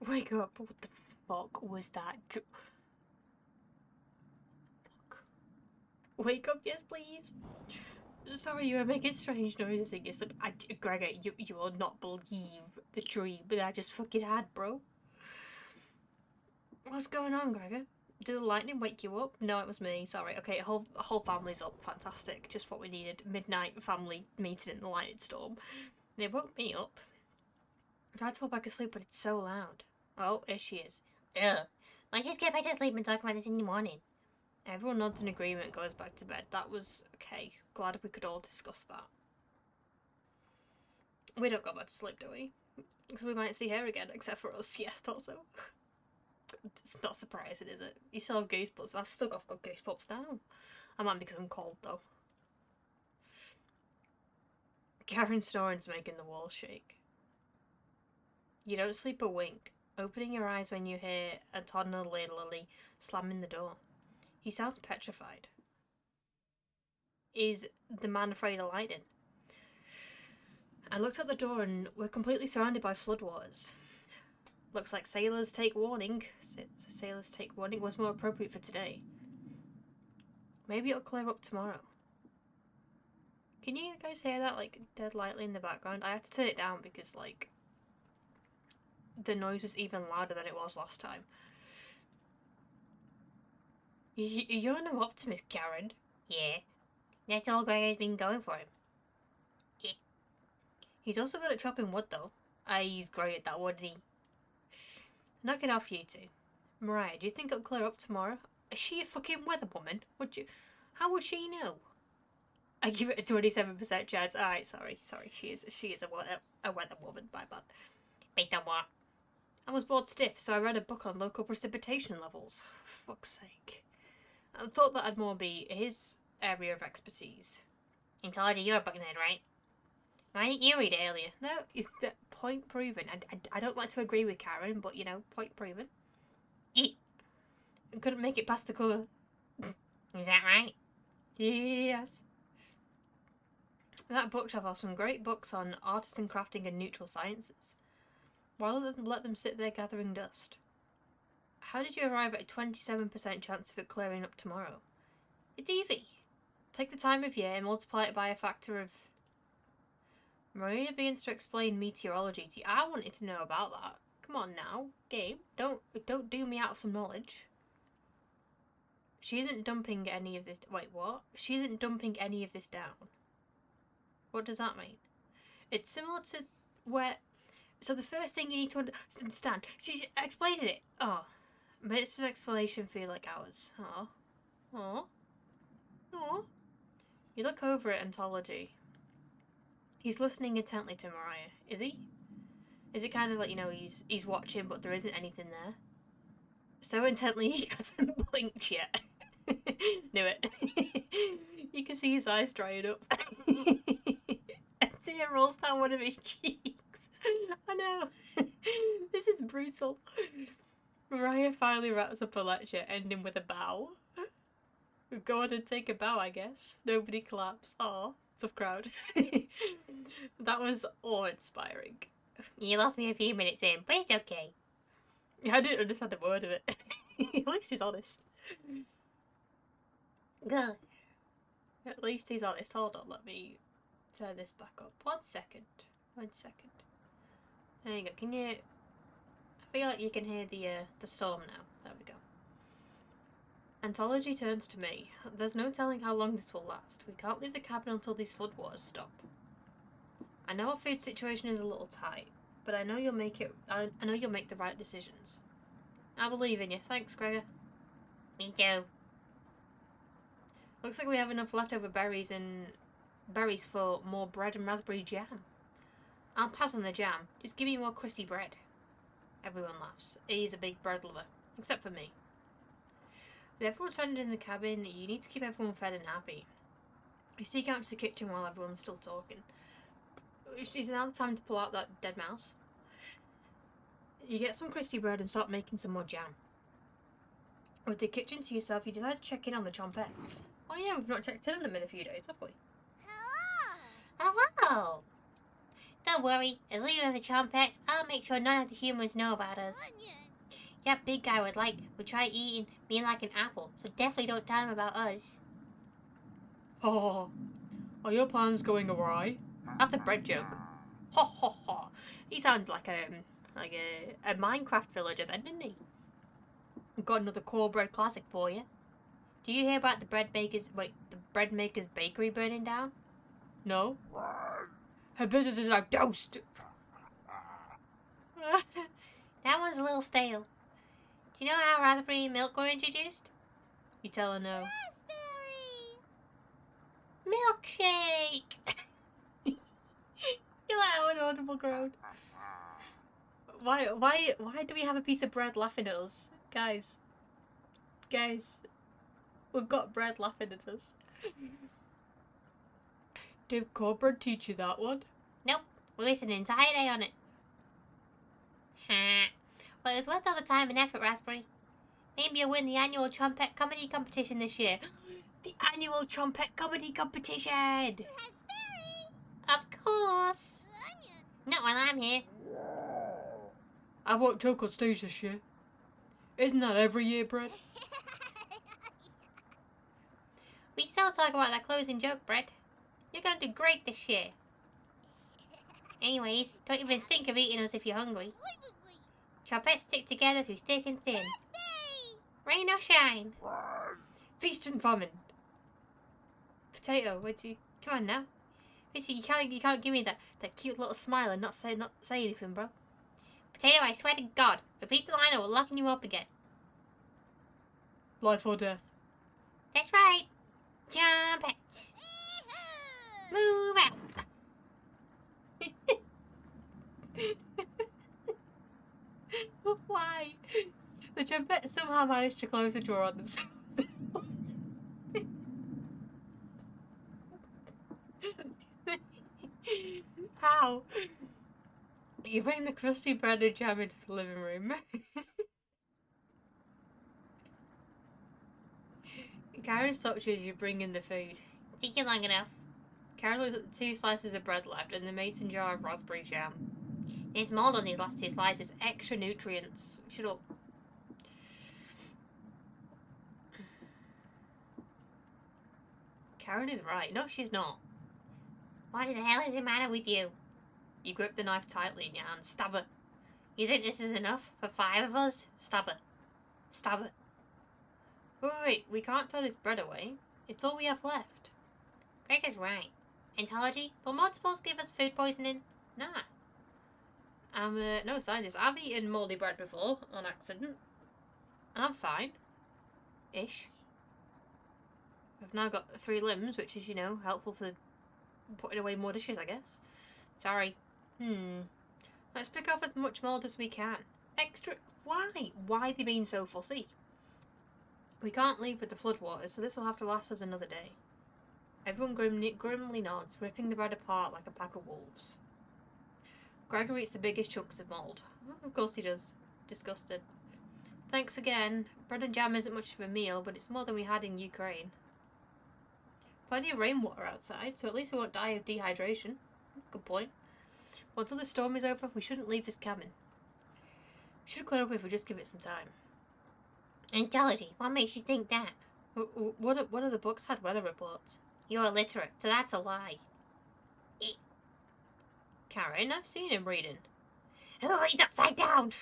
Wake up. What the fuck was that? Fuck. Wake up, yes, please. Sorry, you were making strange noises in your sleep. Gregor, you will not believe the dream that I just fucking had, bro. What's going on, Gregor? Did the lightning wake you up? No, it was me. Sorry. Okay, whole family's up. Fantastic. Just what we needed. Midnight family meeting in the lightning storm. They woke me up. I tried to fall back asleep, but it's so loud. Oh, here she is. Ugh. Let's just get back to sleep and talk about this in the morning. Everyone nods in agreement, goes back to bed. That was okay. Glad we could all discuss that. We don't go back to sleep, do we? Because we might see her again, except for us. Yeah, thought so. It's not surprising, is it? You still have goosebumps. I've still got goosebumps now. I might because I'm cold, though. Karen snoring's making the walls shake. You don't sleep a wink, opening your eyes when you hear a toddler Lily slamming the door. He sounds petrified. Is the man afraid of lightning? I looked at the door and we're completely surrounded by floodwaters. Looks like sailors take warning. Sailors take warning was more appropriate for today. Maybe it'll clear up tomorrow. Can you guys hear that, like, dead lightly in the background? I had to turn it down because, like, the noise was even louder than it was last time. You're no optimist, Karen. Yeah. That's all Gregor's been going for him. Yeah. He's also good at chopping wood, though. He's great at that, wouldn't he? Knock it off, you two. Mariah, do you think it'll clear up tomorrow? Is she a fucking weather woman? How would she know? I give it a 27% chance. Alright, sorry. She is a weather woman, my bad. Wait, on what? I was bored stiff, so I read a book on local precipitation levels. For fuck's sake. I thought that'd more be his area of expertise. I told you you're a buckethead, right? Why didn't you read it earlier? No, it's the point proven. I don't like to agree with Karen, but, you know, point proven. Eat. I couldn't make it past the cover. Is that right? Yes. That bookshop has some great books on artisan crafting and neutral sciences. Why let them sit there gathering dust? How did you arrive at a 27% chance of it clearing up tomorrow? It's easy. Take the time of year and multiply it by a factor of... Maria begins to explain meteorology to you. I wanted to know about that. Come on now, game. Don't do me out of some knowledge. She isn't dumping any of this... Wait, what? She isn't dumping any of this down. What does that mean? It's similar to where... So the first thing you need to understand... She explained it. Oh. Minutes of explanation feel like hours. Oh. Oh. Oh. You look over at Ontology. He's listening intently to Mariah. Is he? Is it kind of like, you know, he's watching but there isn't anything there? So intently he hasn't blinked yet. Knew it. You can see his eyes drying up. A tear rolls down one of his cheeks. I know. This is brutal. Mariah finally wraps up a lecture, ending with a bow. Go on and take a bow, I guess. Nobody claps. Aw, tough crowd. That was awe-inspiring. You lost me a few minutes in, but it's okay. I didn't understand a word of it. At least he's honest. Good. At least he's honest. Hold on, let me turn this back up. 1 second. 1 second. There you go. Can you... I feel like you can hear the storm now. There we go. Ontology turns to me. There's no telling how long this will last. We can't leave the cabin until these floodwaters stop. I know our food situation is a little tight, but I know you'll make it. I know you'll make the right decisions. I believe in you. Thanks, Gregor. Me too. Looks like we have enough leftover berries for more bread and raspberry jam. I'll pass on the jam. Just give me more crusty bread. Everyone laughs. He's a big bread lover, except for me. With everyone stranded in the cabin, you need to keep everyone fed and happy. You sneak out to the kitchen while everyone's still talking. Is now the time to pull out that dead mouse? You get some crusty bread and start making some more jam. With the kitchen to yourself, you decide to check in on the Chompettes. Oh yeah, we've not checked in on them in a few days, have we? Hello! Hello! So, Don't worry, as leader of the Chompettes, I'll make sure none of the humans know about us. That big guy would try eating me like an apple, so definitely don't tell him about us. Ha! Are your plans going awry? That's a bread joke. Ha ha ha! He sounded like a Minecraft villager then, didn't he? I've got another core bread classic for you. Do you hear about the bread maker's bakery burning down? No. Her business is now doused. That one's a little stale. Do you know how raspberry milk were introduced? You tell her no. Raspberry! Milkshake! Wow, an audible groan. Why do we have a piece of bread laughing at us? Guys, we've got bread laughing at us. Did Corporate teach you that one? Nope, we wasted an entire day on it. Well, it was worth all the time and effort, Raspberry. Maybe you'll win the annual Chompette Comedy Competition this year. The annual Chompette Comedy Competition! Raspberry! Of course! Not while I'm here. I won't choke on stage this year. Isn't that every year, Brett? We still talk about that closing joke, Brett. You're gonna do great this year. Anyways, don't even think of eating us if you're hungry. Chompettes stick together through thick and thin. Rain or shine. Feast and famine. Potato, come on now. Listen, you can't give me that cute little smile and not say anything, bro. Potato, I swear to God, repeat the line or we're locking you up again. Life or death. That's right. Chompettes. Move out. Why? The Chompettes somehow managed to close the door on themselves. How? You bring the crusty bread and jam into the living room. Karen stops you as you bring in the food. Taking long enough. Karen looks at the 2 slices of bread left and the mason jar of raspberry jam. There's mold on these last 2 slices. Extra nutrients. Shut up. Karen is right. No, she's not. What the hell is the matter with you? You grip the knife tightly in your hand. Stab her. You think this is enough for 5 of us? Stab her. Stab her. Wait. We can't throw this bread away. It's all we have left. Greg is right. Entology? Will mold spores give us food poisoning? Nah. I'm no scientist. I've eaten mouldy bread before on accident. And I'm fine. Ish. I've now got 3 limbs, which is, helpful for putting away more dishes, I guess. Sorry. Let's pick off as much mould as we can. Extra... Why? Why are they being so fussy? We can't leave with the floodwaters, so this will have to last us another day. Everyone grimly nods, ripping the bread apart like a pack of wolves. Gregor eats the biggest chunks of mould. Of course he does. Disgusted. Thanks again. Bread and jam isn't much of a meal, but it's more than we had in Ukraine. Plenty of rainwater outside, so at least we won't die of dehydration. Good point. Once all the storm is over, we shouldn't leave this cabin. Should clear up if we just give it some time. Entology? What makes you think that? One of the books had weather reports. You're illiterate, so that's a lie. Karen, I've seen him reading. Oh, he's upside down!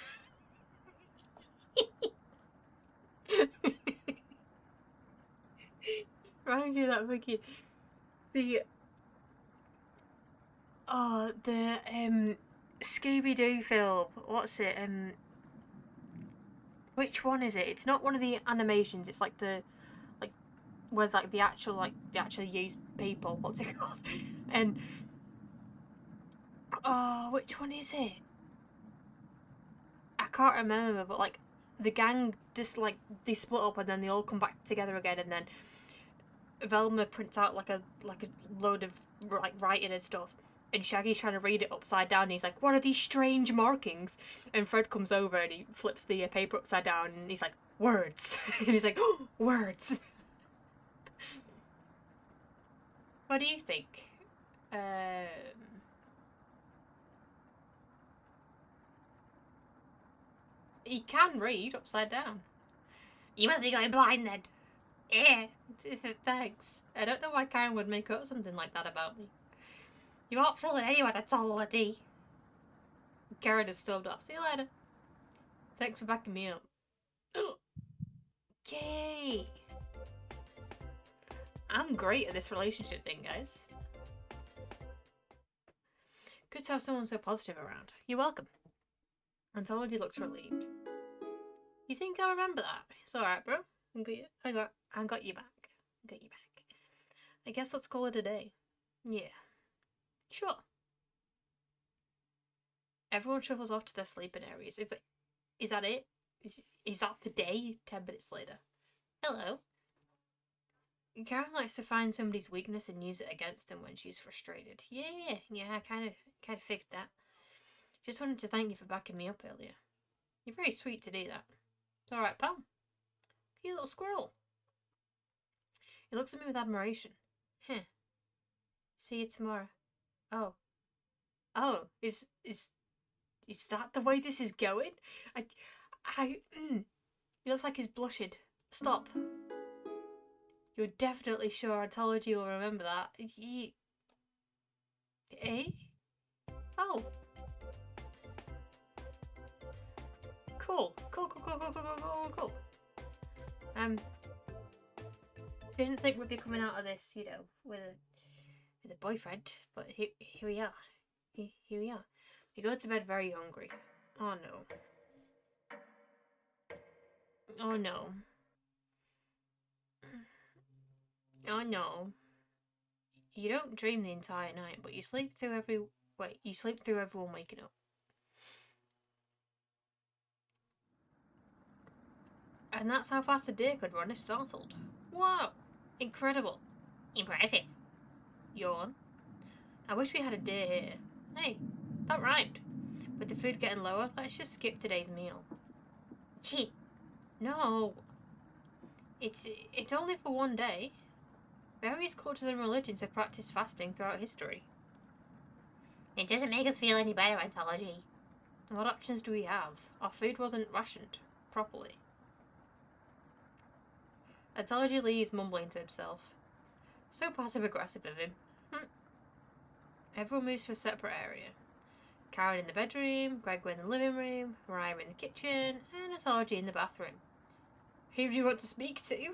Reminds you of that fucking... The Scooby-Doo film. What's it? Which one is it? It's not one of the animations. It's like where the actual used people. What's it called? And which one is it? I can't remember, but the gang just they split up and then they all come back together again, and then Velma prints out a load of writing and stuff, and Shaggy's trying to read it upside down, and he's like, what are these strange markings? And Fred comes over and he flips the paper upside down and he's like, words. And he's like, oh, words. What do you think? He can read upside down. You must be going blind then. Yeah. Thanks. I don't know why Karen would make up something like that about me. You aren't fooling anyone at all, Eddie. Karen has stormed off. See you later. Thanks for backing me up. Yay! I'm great at this relationship thing, guys. Good to have someone so positive around. You're welcome. Anthology looks relieved. You think I'll remember that? It's alright, bro. I got you back. I guess let's call it a day. Yeah. Sure. Everyone shuffles off to their sleeping areas. Is that it? Is that the day? 10 minutes later. Hello. Karen likes to find somebody's weakness and use it against them when she's frustrated. Yeah, I kind of figured that. Just wanted to thank you for backing me up earlier. You're very sweet to do that. It's alright, pal. You little squirrel. He looks at me with admiration. See you tomorrow. Oh, is that the way this is going? He looks like he's blushing. Stop. You're definitely sure Anthology will remember that. Eh? Oh. Cool. Didn't think we'd be coming out of this, with a boyfriend, but here we are. Here we are. We go to bed very hungry. Oh no. Oh no. Oh no. You don't dream the entire night, but you sleep through everyone waking up. And that's how fast a deer could run if startled. Wow! Incredible. Impressive. Yawn. I wish we had a deer here. Hey, that rhymed. With the food getting lower, let's just skip today's meal. Gee. No. It's only for one day. Various cultures and religions have practiced fasting throughout history. It doesn't make us feel any better, Anthology. What options do we have? Our food wasn't rationed properly. Anthology leaves mumbling to himself. So passive-aggressive of him. Everyone moves to a separate area. Karen in the bedroom, Gregor in the living room, Mariah in the kitchen, and Anthology in the bathroom. Who do you want to speak to?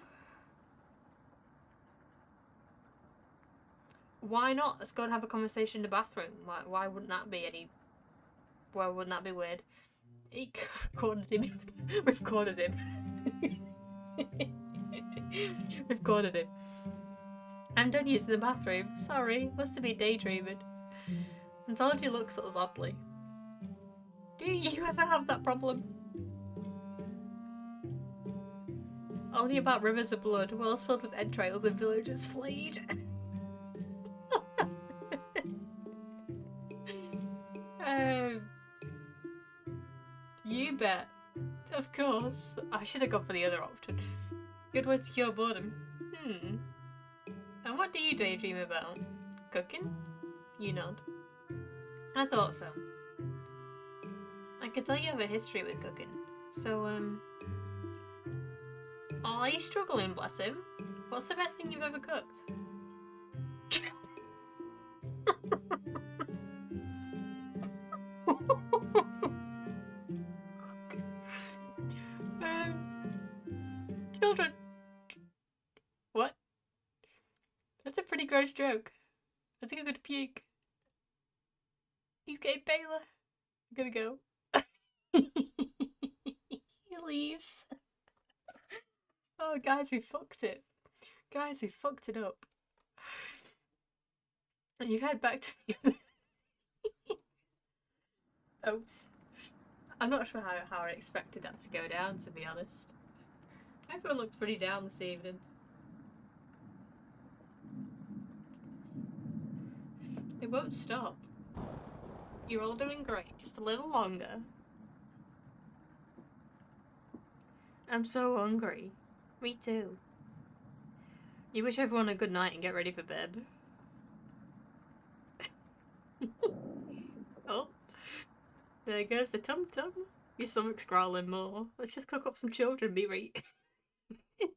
Why not? Let's go and have a conversation in the bathroom. Why wouldn't that be why wouldn't that be weird? He cornered him. We've cornered him. We've cornered him. I'm done using the bathroom. Sorry, must have been daydreaming. Anthology looks at us oddly. Do you ever have that problem? Only about rivers of blood, wells filled with entrails and villagers flayed. You bet. Of course. I should have gone for the other option. Good way to cure boredom. And what do you daydream about? Cooking? You nod. I thought so. I can tell you have a history with cooking. So, oh, he's struggling, bless him. What's the best thing you've ever cooked? Children. What? That's a pretty gross joke. I think I'm gonna puke. He's getting paler. I'm gonna go. He leaves. Oh, guys, we fucked it. Guys, we fucked it up. And you head back to the Oops. I'm not sure how I expected that to go down, to be honest. Everyone looks pretty down this evening. It won't stop. You're all doing great, just a little longer. I'm so hungry. Me too. You wish everyone a good night and get ready for bed. Oh, there goes the tum-tum. Your stomach's growling more. Let's just cook up some children, be right. You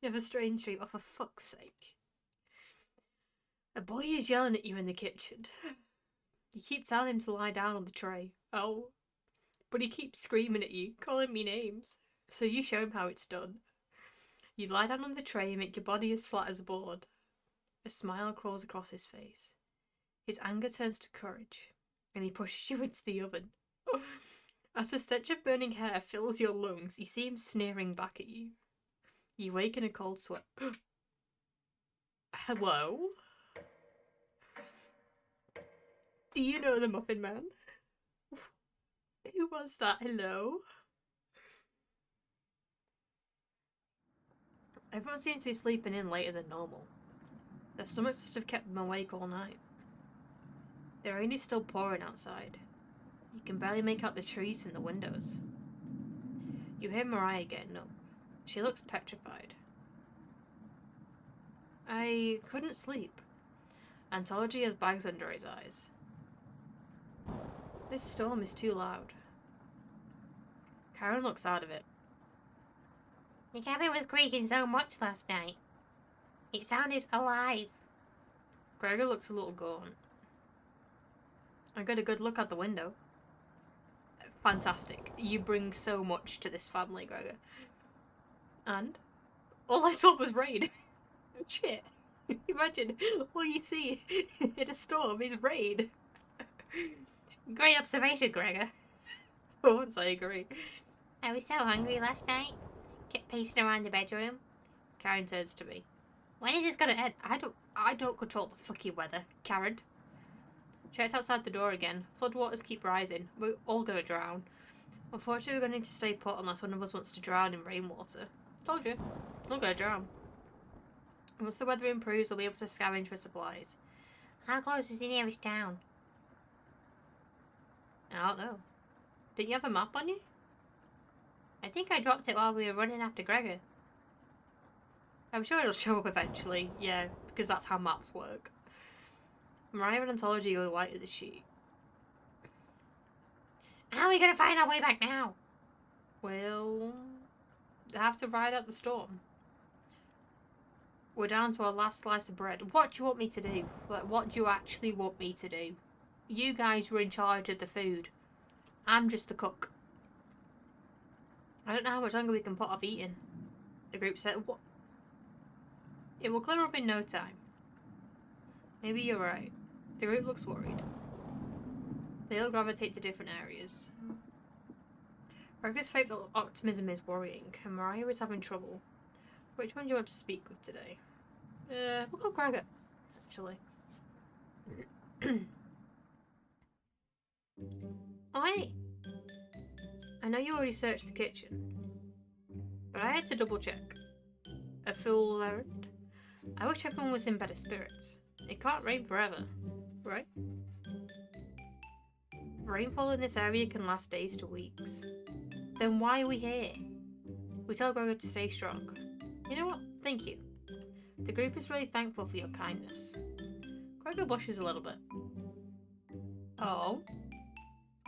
have a strange dream. Oh, for fuck's sake. A boy is yelling at you in the kitchen. You keep telling him to lie down on the tray. Oh. But he keeps screaming at you, calling me names. So you show him how it's done. You lie down on the tray and make your body as flat as a board. A smile crawls across his face. His anger turns to courage, and he pushes you into the oven. As the stench of burning hair fills your lungs, you see him sneering back at you. You wake in a cold sweat. Hello? Do you know the Muffin Man? Who was that? Hello? Everyone seems to be sleeping in later than normal. Their stomachs must have kept them awake all night. The rain is still pouring outside. You can barely make out the trees from the windows. You hear Mariah getting up. She looks petrified. I couldn't sleep. Anthology has bags under his eyes. This storm is too loud. Karen looks out of it. The cabin was creaking so much last night. It sounded alive. Gregor looks a little gaunt. I got a good look out the window. Fantastic. You bring so much to this family, Gregor. And all I saw was rain. Shit. Imagine all you see in a storm is rain. Great observation, Gregor. For once, I agree. I was so hungry last night. Kept pacing around the bedroom. Karen turns to me. When is this gonna end? I don't control the fucking weather, Karen. Checked outside the door again. Floodwaters keep rising. We're all gonna drown. Unfortunately, we're gonna need to stay put unless one of us wants to drown in rainwater. Told you. We're gonna drown. Once the weather improves, we'll be able to scavenge for supplies. How close is the nearest town? I don't know. Didn't you have a map on you? I think I dropped it while we were running after Gregor. I'm sure it'll show up eventually, yeah, because that's how maps work. Mariah and Anthology go white as a sheet. How are we gonna find our way back now? We'll have to ride out the storm. We're down to our last slice of bread. What do you want me to do? Like, what do you actually want me to do? You guys were in charge of the food. I'm just the cook. I don't know how much longer we can put off eating. The group said, what? It will clear up in no time. Maybe you're right. The group looks worried. They all gravitate to different areas. Gregor's fateful optimism is worrying, and Mariah is having trouble. Which one do you want to speak with today? We'll go Gregor, actually. Oi! I know you already searched the kitchen, but I had to double check. A fool errand? I wish everyone was in better spirits. It can't rain forever, right? Rainfall in this area can last days to weeks. Then why are we here? We tell Gregor to stay strong. You know what? Thank you. The group is really thankful for your kindness. Gregor blushes a little bit. Oh.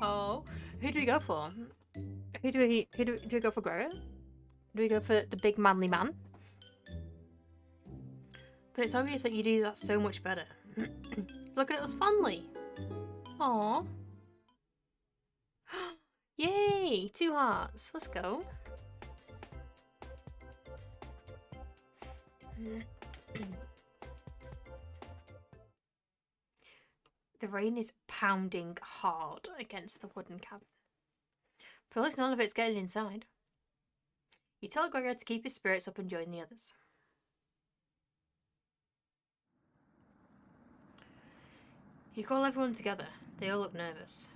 Oh. Who do we go for? Who do we go for, Gregor? Do we go for the big manly man? But it's obvious that you do that so much better. Looking at us fondly. Aww. Yay! 2 hearts. Let's go. The rain is pounding hard against the wooden cabin. But at least none of it's getting inside. You tell Gregor to keep his spirits up and join the others. You call everyone together. They all look nervous.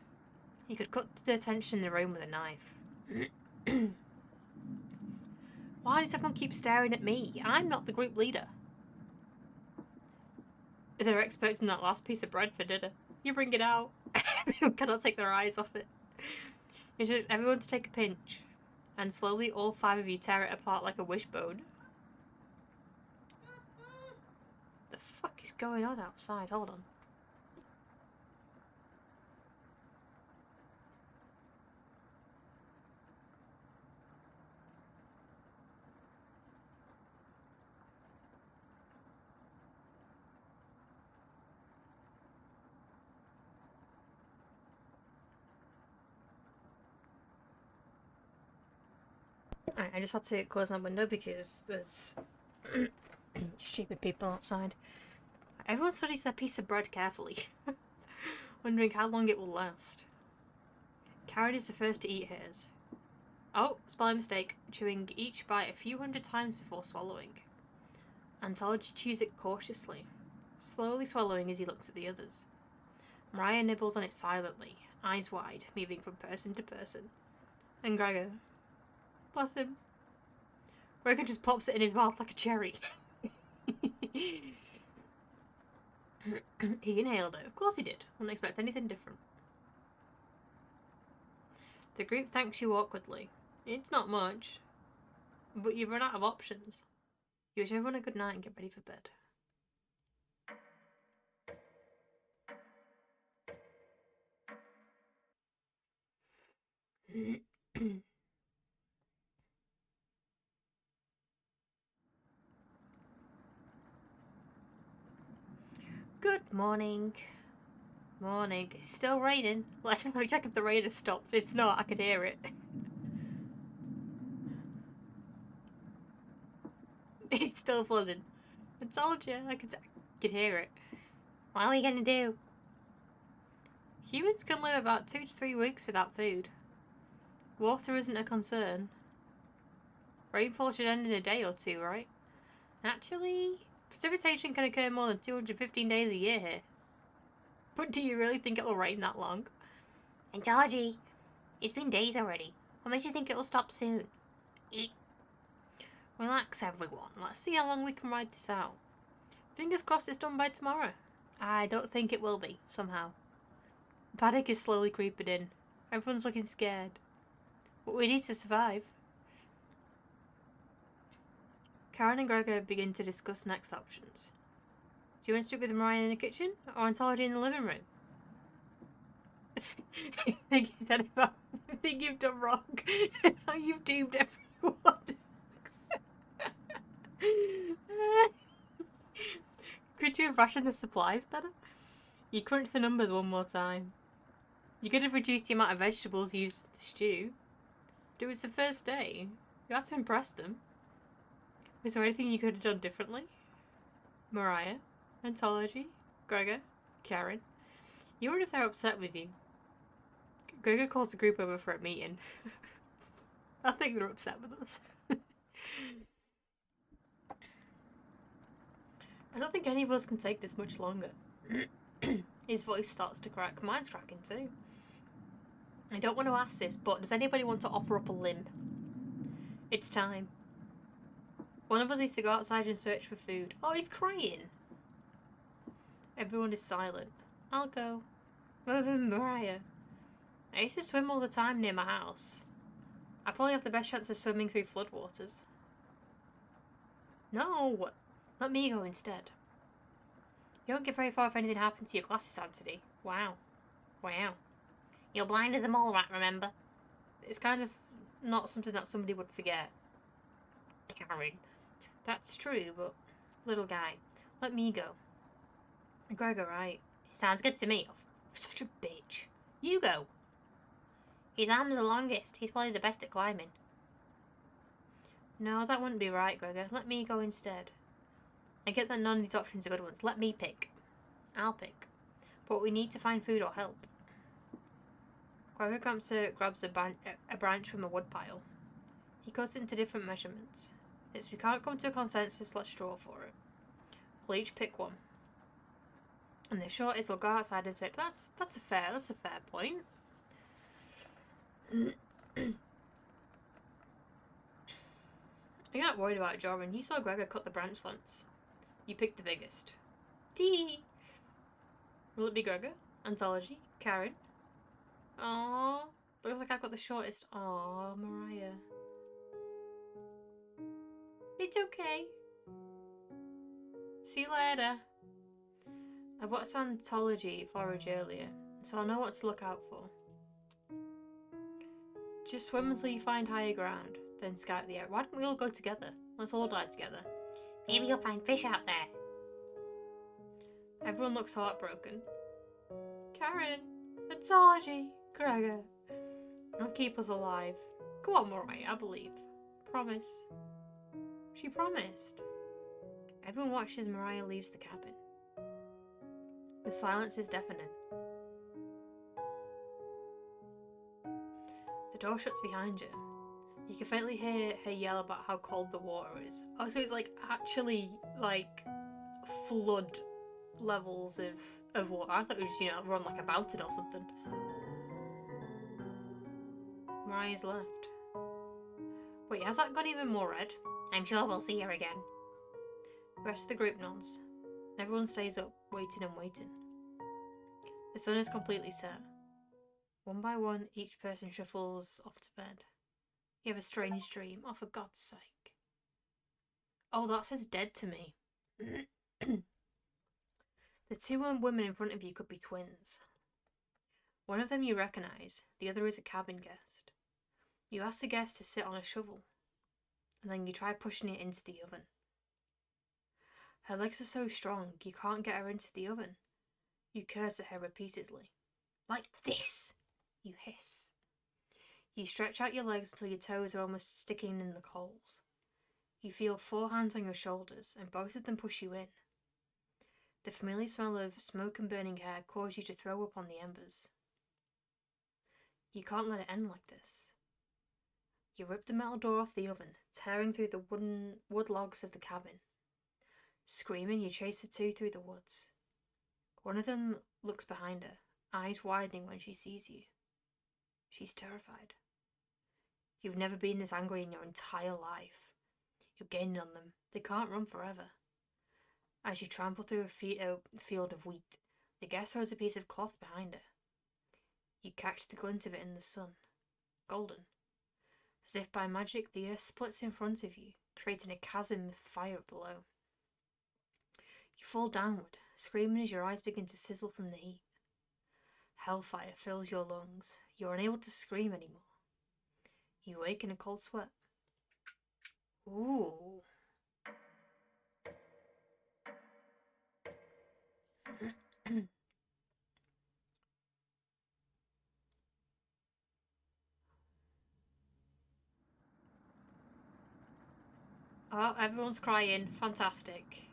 You could cut the tension in the room with a knife. Why does everyone keep staring at me? I'm not the group leader. They're expecting that last piece of bread for dinner. You bring it out. Everyone cannot take their eyes off it. It takes everyone to take a pinch. And slowly all 5 of you tear it apart like a wishbone. The fuck is going on outside? Hold on. I just had to close my window because there's stupid people outside. Everyone studies their piece of bread carefully, wondering how long it will last. Karen is the first to eat hers. Oh, spelling mistake. Chewing each bite a few hundred times before swallowing. Anthology chews it cautiously, slowly swallowing as he looks at the others. Mariah nibbles on it silently, eyes wide, moving from person to person. And Gregor, bless him. Gregor just pops it in his mouth like a cherry. He inhaled it. Of course he did. Wouldn't expect anything different. The group thanks you awkwardly. It's not much, but you've run out of options. You wish everyone a good night and get ready for bed. Good morning. Morning. It's still raining. Let's check if the rain has stopped. It's not. I could hear it. It's still flooding. I told you. I could hear it. What are we gonna do? Humans can live about 2 to 3 weeks without food. Water isn't a concern. Rainfall should end in a day or two, right? Actually, precipitation can occur more than 215 days a year here. But do you really think it will rain that long? Anthology, it's been days already. What makes you think it'll stop soon? Relax, everyone. Let's see how long we can ride this out. Fingers crossed it's done by tomorrow. I don't think it will be, somehow. Panic is slowly creeping in. Everyone's looking scared. But we need to survive. Karen and Gregor begin to discuss next options. Do you want to speak with Mariah in the kitchen or Anthology in the living room? I think he said about the thing you've done wrong. How you've doomed everyone. Could you have rationed the supplies better? You crunched the numbers one more time. You could have reduced the amount of vegetables used in the stew. But it was the first day. You had to impress them. Was there anything you could have done differently? Mariah, Anthology, Gregor, Karen. You wonder if they're upset with you. Gregor calls the group over for a meeting. I think they're upset with us. I don't think any of us can take this much longer. His voice starts to crack. Mine's cracking too. I don't want to ask this, but does anybody want to offer up a limb? It's time. One of us needs to go outside and search for food. Oh, he's crying. Everyone is silent. I'll go. Mariah. I used to swim all the time near my house. I probably have the best chance of swimming through floodwaters. No! Let me go instead. You don't get very far if anything happens to your glasses, Anthony. Wow. Wow. You're blind as a mole rat, remember? It's kind of not something that somebody would forget. Karen. That's true, but... Little guy, let me go. Gregor, right? Sounds good to me. Oh, such a bitch. You go. His arm's the longest. He's probably the best at climbing. No, that wouldn't be right, Gregor. Let me go instead. I get that none of these options are good ones. Let me pick. I'll pick. But we need to find food or help. Gregor grabs a branch from a woodpile. He cuts it into different measurements. Since we can't come to a consensus, let's draw for it. We'll each pick one. And the shortest will go outside and say, that's a fair point. You're not worried about drawing. You saw Gregor cut the branch lengths. You picked the biggest. Tee. Will it be Gregor? Anthology? Karen? Aww. Looks like I've got the shortest. Aww, Mariah. It's okay. See you later. I watched Anthology forage earlier, so I'll know what to look out for. Just swim until you find higher ground, then scout the air. Why don't we all go together? Let's all die together. Maybe you'll find fish out there. Everyone looks heartbroken. Karen, Anthology, Gregor. I'll keep us alive. Go on, Mariah, I believe. Promise. She promised. Everyone watches as Mariah leaves the cabin. The silence is deafening. The door shuts behind you. You can faintly hear her yell about how cold the water is. Oh, so it's like actually like flood levels of water. I thought it was just, run like a mountain or something. Mariah's left. Wait, has that gone even more red? I'm sure we'll see her again. The rest of the group nods. Everyone stays up, waiting and waiting. The sun is completely set. One by one, each person shuffles off to bed. You have a strange dream. Oh, for God's sake. Oh, that says dead to me. The two women in front of you could be twins. One of them you recognise, the other is a cabin guest. You ask the guest to sit on a shovel, and then you try pushing it into the oven. Her legs are so strong, you can't get her into the oven. You curse at her repeatedly. Like this, you hiss. You stretch out your legs until your toes are almost sticking in the coals. You feel 4 hands on your shoulders, and both of them push you in. The familiar smell of smoke and burning hair causes you to throw up on the embers. You can't let it end like this. You rip the metal door off the oven, tearing through the wood logs of the cabin. Screaming, you chase the two through the woods. One of them looks behind her, eyes widening when she sees you. She's terrified. You've never been this angry in your entire life. You're gaining on them. They can't run forever. As you trample through a field of wheat, the guest throws a piece of cloth behind her. You catch the glint of it in the sun, golden. As if by magic, the earth splits in front of you, creating a chasm of fire below. You fall downward, screaming as your eyes begin to sizzle from the heat. Hellfire fills your lungs. You're unable to scream anymore. You wake in a cold sweat. Ooh. Oh, everyone's crying. Fantastic.